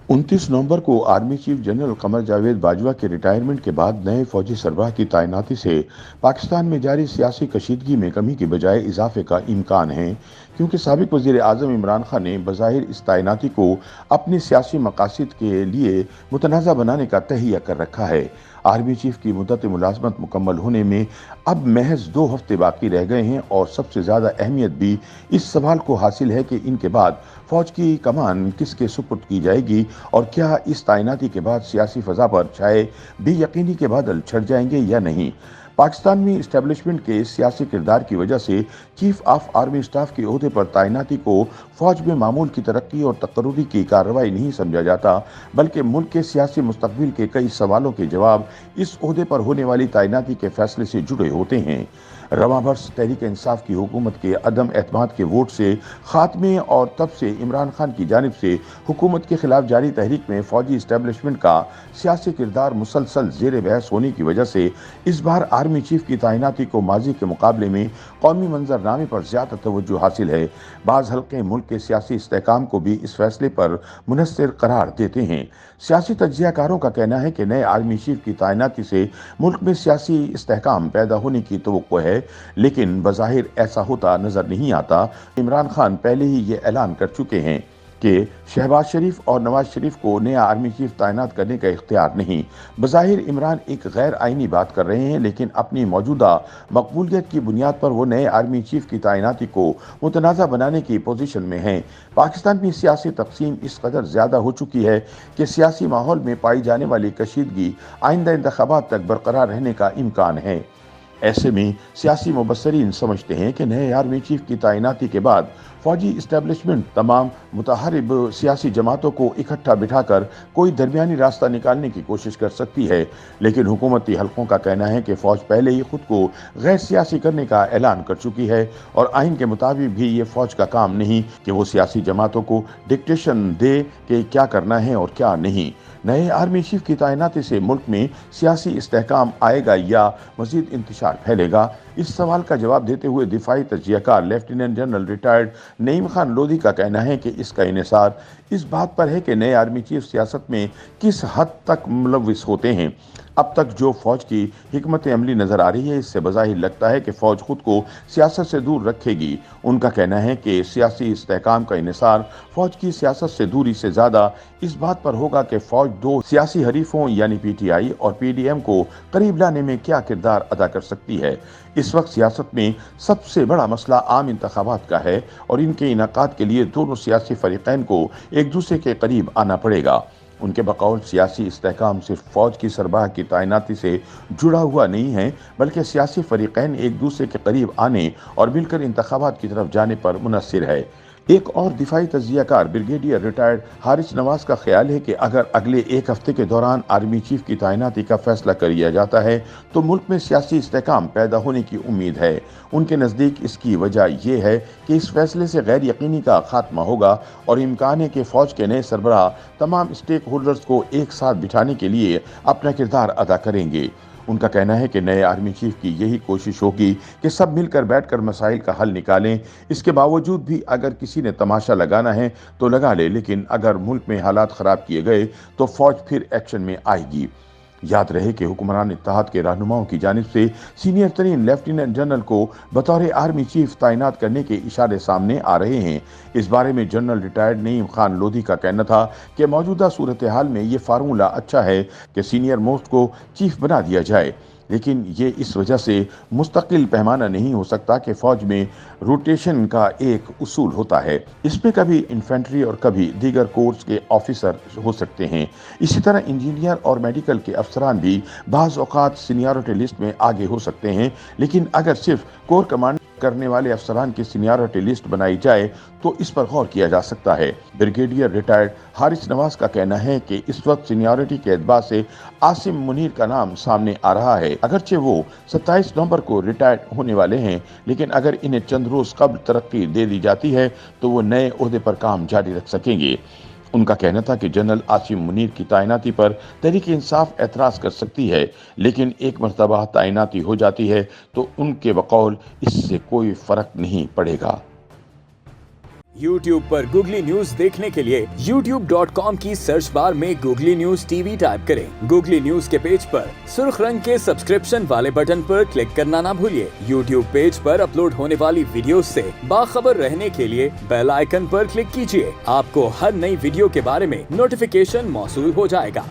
29 नवंबर को army chief general Qamar Javed Bajwa के retirement के बाद नए फौजी सरबराह की तैनाती से पाकिस्तान में जारी सियासी कशीदगी में कमी के बजाय इजाफे का इम्कान है, क्योंकि साबिक वजीर आजम इमरान खान ने बज़ाहिर इस तैनाती को अपने सियासी मकासद के लिए मुतनाज़ा बनाने का तहिया कर रखा है। आर्मी चीफ की मुद्दत मुलाजमत मुकम्मल होने में अब महज 2 हफ्ते बाकी रह गए हैं और सबसे ज़्यादा अहमियत भी इस सवाल को हासिल है कि इनके बाद फौज की कमान किसके सुपुर्द की जाएगी और क्या इस तैनाती के बाद सियासी फजा पर छाए बेयकीनी के बादल छट जाएंगे या नहीं। पाकिस्तान में इस्टेब्लिशमेंट के सियासी किरदार की वजह से चीफ ऑफ आर्मी स्टाफ के ओहदे पर तैनाती को फौज में मामूल की तरक्की और तकर्रुरी की कार्रवाई नहीं समझा जाता, बल्कि मुल्क के सियासी मुस्तकबिल के कई सवालों के जवाब इस ओहदे पर होने वाली तैनाती के फैसले से जुड़े होते हैं। रवां बरस तहरीक इंसाफ की हुकूमत के अदम एतमाद के वोट से खात्मे और तब से इमरान खान की जानिब से हुकूमत के खिलाफ जारी तहरीक में फौजी इस्टेब्लिशमेंट का सियासी किरदार मुसलसल जेर बहस होने की वजह से इस बार आर्मी चीफ की तैनाती को माजी के मुकाबले में कौमी मंजरनामे पर ज्यादा तवज्जो हासिल है। बाज़ हल्के मुल्क के सियासी इस्तेहकाम को भी इस फैसले पर मुनस्सिर करार देते हैं। सियासी तज्जियाकारों का कहना है कि नए आर्मी चीफ की तैनाती से मुल्क में सियासी इस्तेहकाम पैदा होने की तवक्को है, लेकिन बज़ाहिर ऐसा होता नजर नहीं आता। इमरान खान पहले ही ये ऐलान कर चुके हैं कि शहबाज शरीफ और नवाज शरीफ को नया आर्मी चीफ तैनात करने का इख्तियार नहीं। बज़ाहिर इमरान एक गैर आइनी बात कर रहे हैं, लेकिन अपनी मौजूदा मकबूलियत की बुनियाद पर वो नए आर्मी चीफ की तैनाती को मुतनाज़ा बनाने की पोजीशन में हैं। पाकिस्तान में सियासी तकसीम इस कदर ज़्यादा हो चुकी है कि सियासी माहौल में पाई जाने वाली कशीदगी आइंदा इंतखाबात तक बरकरार रहने का इम्कान है। ऐसे में सियासी मुबस्सरीन समझते हैं कि नए आर्मी चीफ की तैनाती के बाद फौजी इस्टेब्लिशमेंट तमाम मुतहारिब सियासी जमातों को इकट्ठा बिठाकर कोई दरमियानी रास्ता निकालने की कोशिश कर सकती है, लेकिन हुकूमती हलकों का कहना है कि फौज पहले ही खुद को गैर सियासी करने का ऐलान कर चुकी है और आइन के मुताबिक भी ये फौज का काम नहीं कि वो सियासी जमातों को डिक्टेशन दे कि क्या करना है और क्या नहीं। नए आर्मी चीफ की तैनाती से मुल्क में सियासी इस्तेहकाम आएगा या मजीद इंतशार फैलेगा, इस सवाल का जवाब देते हुए दिफाई तज्जियाकार lieutenant general retired Naeem Khan Lodhi का कहना है कि इसका इन्हिसार इस बात पर है कि नए आर्मी चीफ सियासत में किस हद तक मुलव्विस होते हैं। अब तक जो फौज की हिकमत अमली नजर आ रही है, इससे बज़ाहिर लगता है कि फौज खुद को सियासत से दूर रखेगी। उनका कहना है कि सियासी इस्तेहकाम का इन्हिसार फौज की सियासत से दूरी से ज्यादा इस बात पर होगा कि फौज दो सियासी हरीफों यानी पीटीआई और पीडीएम को करीब लाने में क्या किरदार अदा कर सकती है। इस वक्त सियासत में सबसे बड़ा मसला आम इंतखाबात का है और इनके इनाकात के लिए दोनों सियासी फरीकैन को एक दूसरे के करीब आना पड़ेगा। उनके बकौल सियासी इस्तेहकाम सिर्फ फौज की सरबराह की तैनाती से जुड़ा हुआ नहीं है, बल्कि सियासी फरीकैन एक दूसरे के करीब आने और मिलकर इंतखाबात की तरफ जाने पर मुनस्सिर है। एक और दिफाई तज्जियाकार ब्रिगेडियर रिटायर्ड हारिस नवाज का ख्याल है कि अगर अगले एक हफ्ते के दौरान आर्मी चीफ की तैनाती का फैसला कर लिया जाता है तो मुल्क में सियासी इस्तेहकाम पैदा होने की उम्मीद है। उनके नज़दीक इसकी वजह यह है कि इस फैसले से गैर यकीनी का खात्मा होगा और इम्कान है कि फौज के नए सरबराह तमाम स्टेक होल्डर्स को एक साथ बिठाने के लिए अपना किरदार अदा करेंगे। उनका कहना है कि नए आर्मी चीफ की यही कोशिश होगी कि सब मिलकर बैठकर मसाइल का हल निकालें। इसके बावजूद भी अगर किसी ने तमाशा लगाना है तो लगा ले, लेकिन अगर मुल्क में हालात ख़राब किए गए तो फौज फिर एक्शन में आएगी। याद रहे कि हुक्मरान इत्तेहाद के रहनुमाओं की जानिब से सीनियर तरीन लेफ्टिनेंट जनरल को बतौर आर्मी चीफ तैनात करने के इशारे सामने आ रहे हैं। इस बारे में जनरल रिटायर्ड नईम खान लोधी का कहना था कि मौजूदा सूरत हाल में ये फार्मूला अच्छा है कि सीनियर मोस्ट को चीफ बना दिया जाए, लेकिन ये इस वजह से मुस्तकिल पैमाना नहीं हो सकता कि फौज में रोटेशन का एक उसूल होता है। इसमें कभी इन्फेंट्री और कभी दीगर कोर्स के ऑफिसर हो सकते हैं। इसी तरह इंजीनियर और मेडिकल के अफसरान भी बाज़ औक़ात सीनियरिटी लिस्ट में आगे हो सकते हैं, लेकिन अगर सिर्फ कोर कमांड करने वाले अफसरान की सीनियरिटी लिस्ट बनाई जाए तो इस पर गौर किया जा सकता है। ब्रिगेडियर रिटायर्ड हारिस नवाज का कहना है कि इस वक्त सीनियरिटी के एतबार से आसिम मुनीर का नाम सामने आ रहा है। अगरचे वो 27 नवंबर को रिटायर्ड होने वाले हैं, लेकिन अगर इन्हें चंद रोज कब्ल तरक्की दे दी जाती है तो वो नए ओहदे पर काम जारी रख सकेंगे। उनका कहना था कि जनरल आसिम मुनीर की तैनाती पर तहरीक इंसाफ एतराज़ कर सकती है, लेकिन एक मरतबा तैनाती हो जाती है तो उनके बकौल इससे कोई फ़र्क नहीं पड़ेगा। YouTube पर गूगली न्यूज देखने के लिए youtube.com की सर्च बार में गूगली न्यूज टीवी टाइप करें। गूगली न्यूज के पेज पर सुर्ख रंग के सब्सक्रिप्शन वाले बटन पर क्लिक करना ना भूलिए। YouTube पेज पर अपलोड होने वाली वीडियोस से बाखबर रहने के लिए बेल आइकन पर क्लिक कीजिए। आपको हर नई वीडियो के बारे में नोटिफिकेशन मौसूल हो जाएगा।